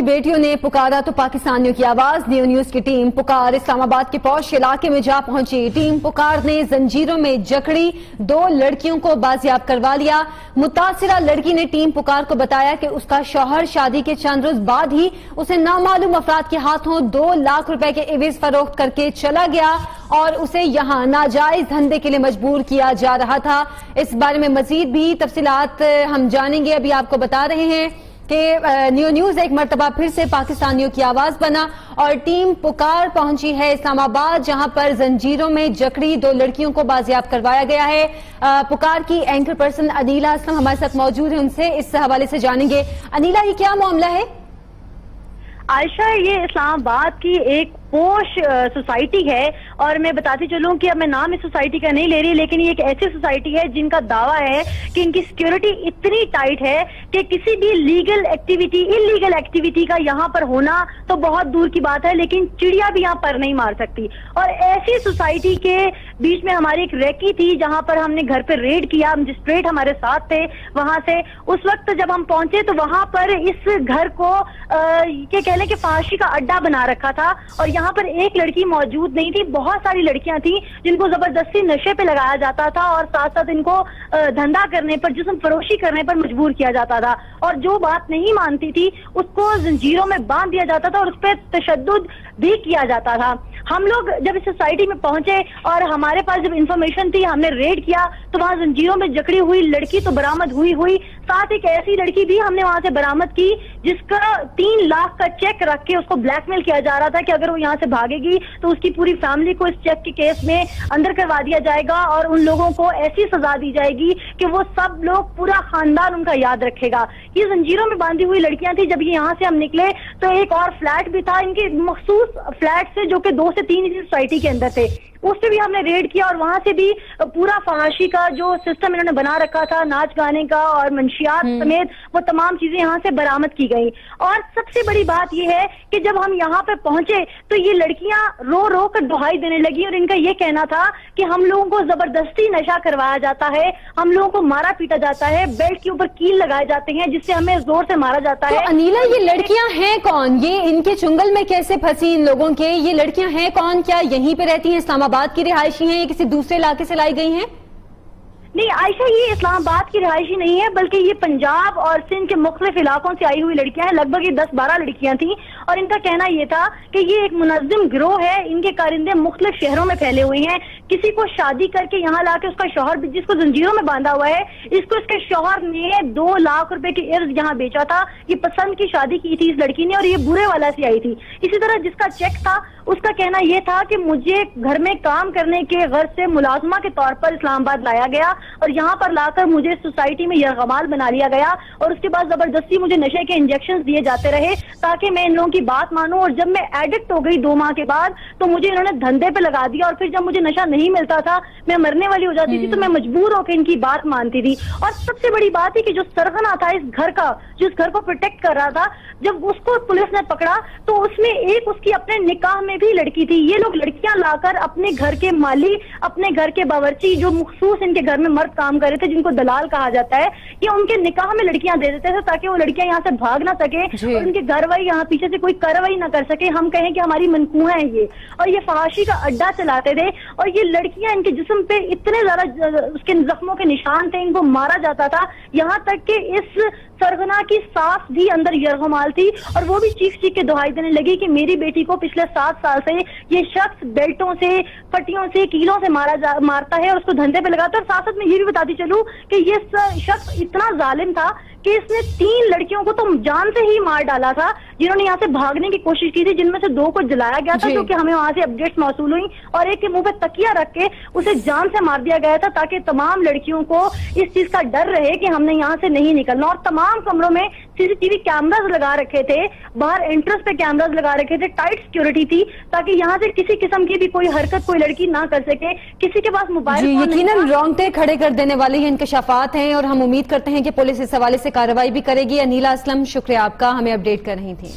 کی بیٹیوں نے پکارا تو پاکستانیوں کی آواز۔ نیو نیوز کی ٹیم پکار اسلام آباد کے پوش علاقے میں جا پہنچی۔ ٹیم پکار نے زنجیروں میں جکڑی 2 لڑکیوں کو بازیاب کروا لیا۔ متاثرہ لڑکی نے ٹیم پکار کو بتایا کہ اس کا شوہر شادی کے چند روز بعد ہی اسے نامعلوم افراد کے ہاتھوں 2 لاکھ روپے کے عوض فروخت کر کے چلا گیا اور اسے یہاں ناجائز دھندے کے لیے مجبور کیا جا رہا تھا۔ اس بارے میں مزید بھی تفصیلات ہم جانیں گے۔ ابھی آپ کو بتا رہے ہیں کہ نیو نیوز ایک مرتبہ پھر سے پاکستانیوں کی آواز بنا اور ٹیم پکار پہنچی ہے اسلام آباد، جہاں پر زنجیروں میں جکڑی 2 لڑکیوں کو بازیاب کروایا گیا ہے۔ پکار کی اینکر پرسن انیلا اسلم ہمارے ساتھ موجود ہیں، ان سے اس حوالے سے جانیں گے۔ انیلا، یہ کیا معاملہ ہے؟ عائشہ، یہ اسلام آباد کی ایک پوش سوسائٹی ہے اور میں بتاتی چلوں کہ اب میں نام اس سوسائٹی کا نہیں لے رہی، لیکن یہ ایک ایسی سوسائٹی ہے جن کا دعویٰ ہے کہ ان کی سیکیورٹی اتنی ٹائٹ ہے کہ کسی بھی لیگل ایکٹیویٹی انلیگل ایکٹیویٹی کا یہاں پر ہونا تو بہت دور کی بات ہے، لیکن چڑیا بھی یہاں پر نہیں مار سکتی۔ اور ایسی سوسائٹی کے بیچ میں ہماری ایک ریکی تھی جہاں پر ہم نے گھر پہ ریڈ کیا، مجسٹریٹ ہمارے ساتھ تھے وہاں سے۔ اس وقت جب ہم پہنچے تو وہاں پر اس گھر کو کہہ لیں کہ فحاشی کا اڈا بنا رکھا تھا اور یہاں پر ایک لڑکی موجود نہیں تھی، بہت ساری لڑکیاں تھیں جن کو زبردستی نشے پہ لگایا جاتا تھا اور ساتھ ساتھ ان کو دھندا کرنے پر، جسم فروشی کرنے پر مجبور کیا جاتا تھا، اور جو بات نہیں مانتی تھی اس کو زنجیروں میں باندھ دیا جاتا تھا اور اس پہ تشدد بھی کیا جاتا تھا۔ ہم لوگ جب اس سوسائٹی میں پہنچے اور ہمارے پاس جب انفارمیشن تھی، ہم نے ریڈ کیا تو وہاں زنجیروں میں جکڑی ہوئی لڑکی تو برآمد ہوئی، ساتھ ایک ایسی لڑکی بھی ہم نے وہاں سے برآمد کی جس کا 3 لاکھ کا چیک رکھ کے اس کو بلیک میل کیا جا رہا تھا کہ اگر وہ یہاں سے بھاگے گی تو اس کی پوری فیملی کو اس چیک کے کیس میں اندر کروا دیا جائے گا اور ان لوگوں کو ایسی سزا دی جائے گی کہ وہ سب لوگ، پورا خاندان ان کا یاد رکھے گا۔ یہ زنجیروں میں باندھی ہوئی لڑکیاں تھیں۔ جب یہاں سے ہم نکلے تو ایک اور فلیٹ بھی تھا ان کے مخصوص فلیٹ سے، جو کہ 2 سے 3 اسی سوسائٹی کے اندر تھے، اس سے بھی ہم نے ریڈ کیا اور وہاں سے بھی پورا فحاشی کا جو سسٹم انہوں نے بنا رکھا تھا، ناچ گانے کا اور منشیات سمیت، وہ تمام چیزیں یہاں سے برآمد کی گئی۔ اور سب سے بڑی بات یہ ہے کہ جب ہم یہاں پہ پہنچے تو یہ لڑکیاں رو رو کر دہائی دینے لگی اور ان کا یہ کہنا تھا کہ ہم لوگوں کو زبردستی نشہ کروایا جاتا ہے، ہم لوگوں کو مارا پیٹا جاتا ہے، بیلٹ کے اوپر کیل لگائے جاتے ہیں جس سے ہمیں زور سے مارا جاتا ہے۔ تو انیلا، یہ لڑکیاں ہیں کون؟ یہ ان کے چنگل میں کیسے پھنسی ان لوگوں کے؟ یہ لڑکیاں ہیں کون؟ کیا یہیں پہ رہتی ہیں، اسلام آباد کی رہائشی ہیں یا کسی دوسرے علاقے سے لائی گئی ہیں؟ نہیں عائشہ، یہ اسلام آباد کی رہائشی نہیں ہے بلکہ یہ پنجاب اور سندھ کے مختلف علاقوں سے آئی ہوئی لڑکیاں ہیں۔ لگ بھگ یہ 10-12 لڑکیاں تھیں اور ان کا کہنا یہ تھا کہ یہ ایک منظم گروہ ہے، ان کے کارندے مختلف شہروں میں پھیلے ہوئے ہیں۔ کسی کو شادی کر کے یہاں لا کے اس کا شوہر، جس کو زنجیروں میں باندھا ہوا ہے، اس کو اس کے شوہر نے 2 لاکھ روپے کے عرض یہاں بیچا تھا۔ یہ پسند کی شادی کی تھی اس لڑکی نے اور یہ برے والا سے آئی تھی۔ اسی طرح جس کا چیک تھا اس کا کہنا یہ تھا کہ مجھے گھر میں کام کرنے کے غرض سے ملازمہ کے طور پر اسلام آباد لایا گیا اور یہاں پر لا کر مجھے سوسائٹی میں یرغمال بنا لیا گیا اور اس کے بعد زبردستی مجھے نشے کے انجیکشن دیے جاتے رہے تاکہ میں ان لوگوں کی بات مانوں، اور جب میں ایڈکٹ ہو گئی 2 ماہ کے بعد تو مجھے انہوں نے دھندے پہ لگا دیا اور پھر جب مجھے نشہ نہیں ملتا تھا، میں مرنے والی ہو جاتی تھی تو میں مجبور ہو کے ان کی بات مانتی تھی۔ اور سب سے بڑی بات ہے کہ جو سرغنہ تھا اس گھر کا، جو اس گھر کو پروٹیکٹ کر رہا تھا، جب اس کو پولیس نے پکڑا تو اس میں ایک اس کی اپنے نکاح میں بھی لڑکی تھی۔ یہ لوگ لڑکیاں لا کر اپنے گھر کے مالی، اپنے گھر کے باورچی، جو مخصوص ان کے گھر میں مرد کام کر رہے تھے جن کو دلال کہا جاتا ہے، یہ ان کے نکاح میں لڑکیاں دے دیتے تھے تاکہ وہ لڑکیاں یہاں سے بھاگ نہ سکے اور ان کے گھر والی یہاں پیچھے سے کوئی کارروائی نہ کر سکے، ہم کہیں کہ ہماری منکوہ ہیں یہ، اور یہ فحاشی کا اڈا چلاتے تھے۔ اور یہ لڑکیاں، ان کے جسم پہ اتنے زیادہ اس کے زخموں کے نشان تھے، ان کو مارا جاتا تھا، یہاں تک کہ اس سرغنہ کی ساس بھی اندر یرغمال تھی اور وہ بھی چیخ کے دہائی دینے لگی کہ میری بیٹی کو پچھلے 7 سال سے یہ شخص بیلٹوں سے، پٹیوں سے، کیلوں سے مارتا ہے اور اس کو دھندے پہ لگاتا ہے۔ اور ساتھ میں یہ بھی بتاتی چلوں کہ یہ شخص اتنا ظالم تھا کہ اس نے 3 لڑکیوں کو تو جان سے ہی مار ڈالا تھا جنہوں نے یہاں سے بھاگنے کی کوشش کی تھی، جن میں سے 2 کو جلایا گیا تھا جو کہ ہمیں وہاں سے اپڈیٹس موصول ہوئی، اور ایک کے منہ پہ تکیہ رکھ کے اسے جان سے مار دیا گیا تھا تاکہ تمام لڑکیوں کو اس چیز کا ڈر رہے کہ ہم نے یہاں سے نہیں نکلنا۔ اور تمام کمروں میں CCTV کیمراز لگا رکھے تھے، باہر انٹرس پہ کیمراز لگا رکھے تھے، ٹائٹ سیکیورٹی تھی تاکہ یہاں سے کسی قسم کی بھی کوئی حرکت کوئی لڑکی نہ کر سکے، کسی کے پاس موبائل فون نہیں۔ یقیناً رونگٹے کھڑے کر دینے والے یہ انکشافات ہیں اور ہم امید کرتے ہیں کہ پولیس اس حوالے سے کارروائی بھی کرے گی۔ انیلا اسلم، شکریہ آپ کا، ہمیں اپڈیٹ کر رہی تھی۔